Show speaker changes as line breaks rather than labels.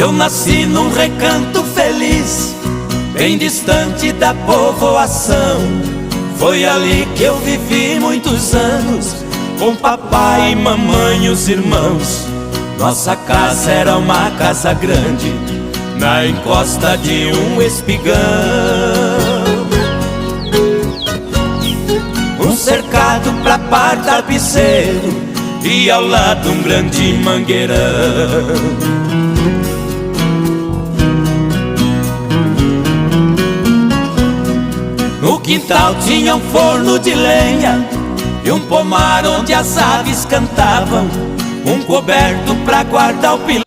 Eu nasci num recanto feliz, bem distante da povoação. Foi ali que eu vivi muitos anos, com papai e mamãe e os irmãos. Nossa casa era uma casa grande, na encosta de um espigão. Um cercado pra par tapeceiro e ao lado um grande mangueirão. No quintal tinha um forno de lenha e um pomar onde as aves cantavam, um coberto pra guardar o pilar.